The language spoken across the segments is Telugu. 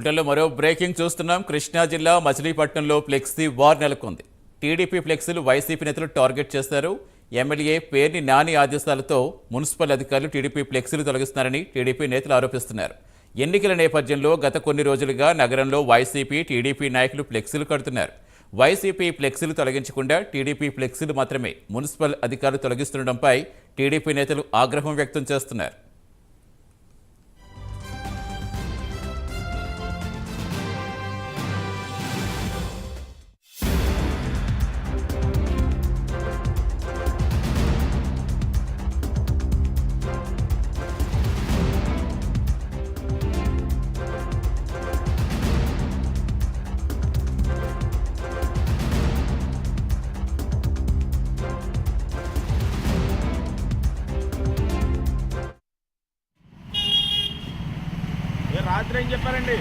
బులెటిన్లో మరో బ్రేకింగ్ చూస్తున్నాం. కృష్ణా జిల్లా మచిలీపట్నంలో ఫ్లెక్సీ వార్ నెలకొంది. టీడీపీ ఫ్లెక్సీలు వైసీపీ నేతలు టార్గెట్ చేశారు. ఎమ్మెల్యే పేర్ని నాని ఆదేశాలతో మున్సిపల్ అధికారులు టీడీపీ ఫ్లెక్సీలు తొలగిస్తున్నారని టీడీపీ నేతలు ఆరోపిస్తున్నారు. ఎన్నికల నేపథ్యంలో గత కొన్ని రోజులుగా నగరంలో వైసీపీ టీడీపీ నాయకులు ఫ్లెక్సీలు కడుతున్నారు. వైసీపీ ఫ్లెక్సీలు తొలగించకుండా టీడీపీ ఫ్లెక్సీలు మాత్రమే మున్సిపల్ అధికారులు తొలగిస్తుండటంపై టీడీపీ నేతలు ఆగ్రహం వ్యక్తం చేస్తున్నారు. రాత్రి ఏం చెప్పారండి?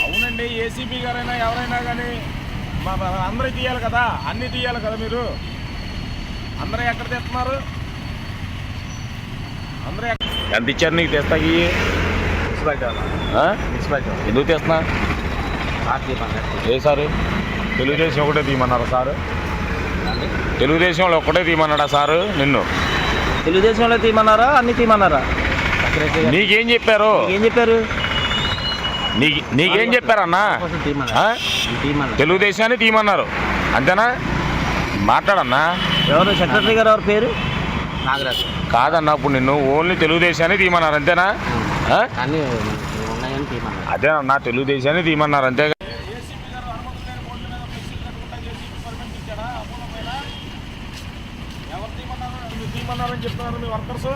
అవునండి, ఏసీపీ గారైనా ఎవరైనా కానీ అందరూ తీయాలి కదా, అన్నీ తీయాలి కదా. మీరు అందరూ ఎక్కడ తెస్తున్నారు? అందరూ ఎంత ఇచ్చారు నీకు తెస్తాకి? ఎందుకు తెస్తున్నా? ఏ సారు తెలుగుదేశం ఒకటే తీయమన్నారా సారు? తెలుగుదేశంలో ఒక్కటే తీయమన్నాడా సారు? నిన్ను తెలుగుదేశంలో తీయమన్నారా? అన్ని తీయమన్నారా? నీకేం చెప్పారు? నీకేం చెప్పారన్నా? తెలుగుదేశాన్ని తీయమన్నారు అంతేనా? మాట్లాడన్నా. ఎవరు సెక్రటరీ గారు? ఎవరి పేరు? నాగరాజు. కాదన్నా, ఇప్పుడు నిన్ను ఓన్లీ తెలుగుదేశాన్ని తీయమన్నారు అంతేనా? అదేనన్నా, తెలుగుదేశాన్ని తీయమన్నారు అంతే. తీయమన్నారని చెప్తున్నారు మీ వర్కర్స్.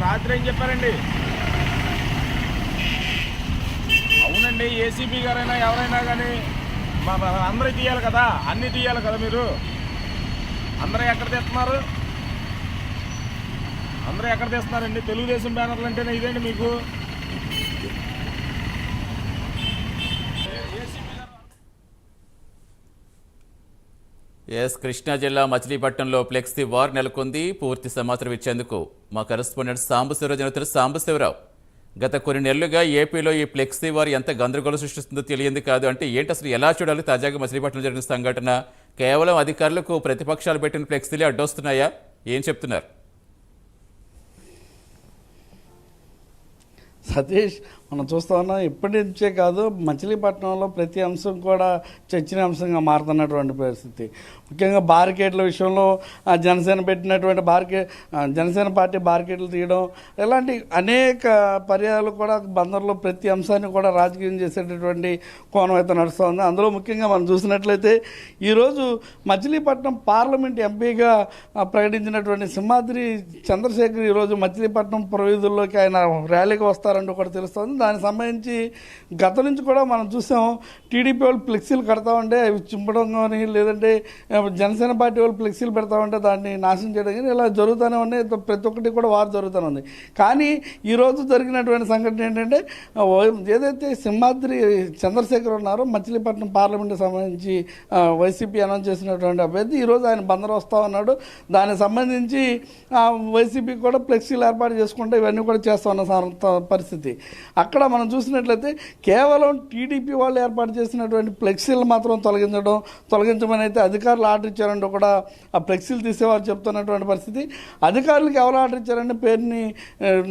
రాత్రి ఏం చెప్పారండి? అవునండి, ఏసీపీ గారైనా ఎవరైనా కానీ అందరూ తీయాలి కదా, అన్నీ తీయాలి కదా. మీరు అందరూ ఎక్కడ తెస్తున్నారు? అందరూ ఎక్కడ తెస్తున్నారండి? తెలుగుదేశం బ్యానర్లు అంటేనే ఇదేంటి మీకు? కృష్ణా జిల్లా మచిలీపట్నంలో ఫ్లెక్సీ వార్ నెలకొంది. పూర్తి సమాచారం ఇచ్చేందుకు మా కరెస్పాండెంట్ సాంబశివరావు జనతలు. సాంబశివరావు, గత కొన్ని నెలలుగా ఏపీలో ఈ ఫ్లెక్సీ వార్ ఎంత గందరగోళం సృష్టిస్తుందో తెలియంది కాదు. అంటే ఏంటి అసలు, ఎలా చూడాలి? తాజాగా మచిలీపట్నం జరిగిన సంఘటన కేవలం అధికారులకు ప్రతిపక్షాలు పెట్టిన ఫ్లెక్సీలే అడ్డొస్తున్నాయా? ఏం చెప్తున్నారు? సతీష్, మనం చూస్తూ ఉన్నాం, ఇప్పటి నుంచే కాదు మచిలీపట్నంలో ప్రతి అంశం కూడా చర్చనీయాంశంగా మారుతున్నటువంటి పరిస్థితి. ముఖ్యంగా బారికేడ్ల విషయంలో జనసేన పెట్టినటువంటి జనసేన పార్టీ బారికేడ్లు తీయడం, ఇలాంటి అనేక పర్యాయాలు కూడా బందర్లో ప్రతి అంశాన్ని కూడా రాజకీయం చేసేటటువంటి కోణం అయితే నడుస్తుంది. అందులో ముఖ్యంగా మనం చూసినట్లయితే ఈరోజు మచిలీపట్నం పార్లమెంట్ ఎంపీగా ప్రకటించినటువంటి సింహాద్రి చంద్రశేఖర్ ఈరోజు మచిలీపట్నం పురవీధుల్లోకి ఆయన ర్యాలీకి వస్తారంటూ కూడా తెలుస్తుంది. దానికి సంబంధించి గత నుంచి కూడా మనం చూసాం, టీడీపీ వాళ్ళు ఫ్లెక్సీలు కడతా ఉంటే అవి చింపడం కానీ, లేదంటే జనసేన పార్టీ వాళ్ళు ఫ్లెక్సీలు పెడతా ఉంటే దాన్ని నాశనం చేయడం కానీ, ఇలా జరుగుతూనే ఉన్నాయి. ప్రతి ఒక్కటి కూడా వారు జరుగుతూనే ఉంది. కానీ ఈరోజు జరిగినటువంటి సంఘటన ఏంటంటే, ఏదైతే సింహాద్రి చంద్రశేఖర్ ఉన్నారో మచిలీపట్నం పార్లమెంట్కి సంబంధించి వైసీపీ అనౌన్స్ చేసినటువంటి అభ్యర్థి, ఈరోజు ఆయన బందరు వస్తూ ఉన్నాడు. దానికి సంబంధించి వైసీపీ కూడా ఫ్లెక్సీలు ఏర్పాటు చేసుకుంటే ఇవన్నీ కూడా చేస్తూ ఉన్న పరిస్థితి. అక్కడ మనం చూసినట్లయితే కేవలం టీడీపీ వాళ్ళు ఏర్పాటు చేసినటువంటి ఫ్లెక్సీలు మాత్రం తొలగించమని అయితే అధికారులు ఆర్డర్ ఇచ్చారంటూ కూడా ఆ ఫ్లెక్సీలు తీసేవారు చెప్తున్నటువంటి పరిస్థితి. అధికారులకు ఎవరు ఆర్డర్ ఇచ్చారంటే పేరుని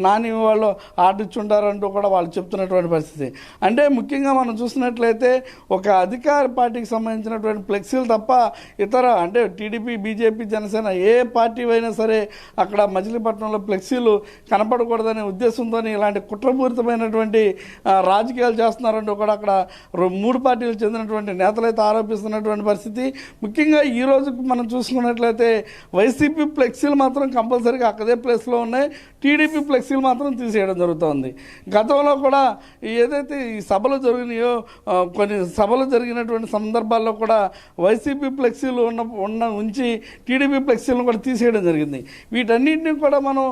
నాని వాళ్ళు ఆర్డర్ ఇచ్చుంటారంటూ కూడా వాళ్ళు చెప్తున్నటువంటి పరిస్థితి. అంటే ముఖ్యంగా మనం చూసినట్లయితే ఒక అధికార పార్టీకి సంబంధించినటువంటి ఫ్లెక్సీలు తప్ప ఇతర, అంటే టీడీపీ, బీజేపీ, జనసేన ఏ పార్టీ అయినా సరే అక్కడ మచిలీపట్నంలో ఫ్లెక్సీలు కనపడకూడదనే ఉద్దేశంతో ఇలాంటి కుట్రపూరితమైనటువంటి రాజకీయాలు చేస్తున్నారంటూ కూడా అక్కడ 3 పార్టీలకు చెందినటువంటి నేతలైతే ఆరోపిస్తున్నటువంటి పరిస్థితి. ముఖ్యంగా ఈ రోజు మనం చూసుకున్నట్లయితే వైసీపీ ఫ్లెక్సీలు మాత్రం కంపల్సరీగా అక్కడే ప్లేస్లో ఉన్నాయి, టీడీపీ ఫ్లెక్సీలు మాత్రం తీసేయడం జరుగుతుంది. గతంలో కూడా ఏదైతే ఈ సభలు జరిగినాయో, కొన్ని సభలు జరిగినటువంటి సందర్భాల్లో కూడా వైసీపీ ఫ్లెక్సీలు ఉంచి టీడీపీ ఫ్లెక్సీలను కూడా తీసేయడం జరిగింది. వీటన్నింటినీ కూడా మనం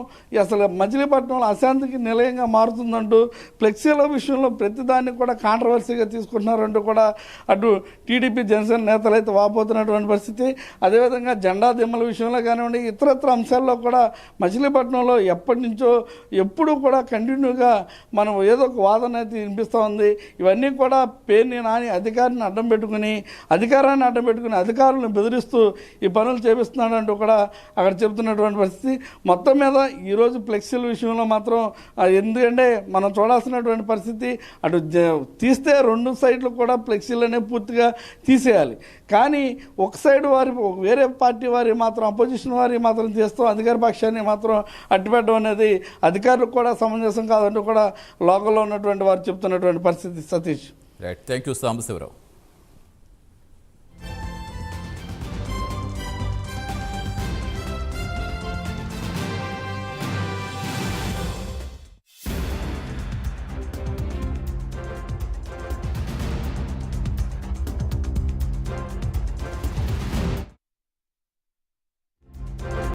అసలు మచిలీపట్నంలో అశాంతికి నిలయంగా మారుతుందంటూ ఫ్లెక్సీల విషయంలో ప్రతిదాన్ని కూడా కాంట్రవర్సీగా తీసుకుంటున్నారంటూ కూడా అటు టీడీపీ, జనసేన నేతలు అయితే వాపోతున్నటువంటి పరిస్థితి. అదేవిధంగా జెండా దిమ్మల విషయంలో కానివ్వండి, ఇతరత్ర అంశాల్లో కూడా మచిలీపట్నంలో ఎప్పటి నుంచో ఎప్పుడూ కూడా కంటిన్యూగా మనం ఏదో ఒక వాదన అయితే వినిపిస్తూ ఉంది. ఇవన్నీ కూడా పేరుని నాని అధికారాన్ని అడ్డం పెట్టుకుని అధికారులను బెదిరిస్తూ ఈ పనులు చేపిస్తున్నాడంటూ కూడా అక్కడ చెబుతున్నటువంటి పరిస్థితి. మొత్తం మీద ఈరోజు ఫ్లెక్సీల విషయంలో మాత్రం ఎందుకంటే మనం చూడాల్సినటువంటి పరిస్థితి, అటు తీస్తే 2 సైడ్లు కూడా ఫ్లెక్సీలు అనేవి పూర్తిగా తీసేయాలి. కానీ ఒక సైడ్ వారి వేరే పార్టీ వారి మాత్రం అపోజిషన్ వారి మాత్రం చేస్తూ అధికార పక్షాన్ని మాత్రం అడ్డుపెట్టడం అనేది అధికారులకు కూడా సమంజసం కాదంటూ కూడా లోకల్లో ఉన్నటువంటి వారు చెప్తున్నటువంటి పరిస్థితి. Satish. Right, thank you Sambasivarao.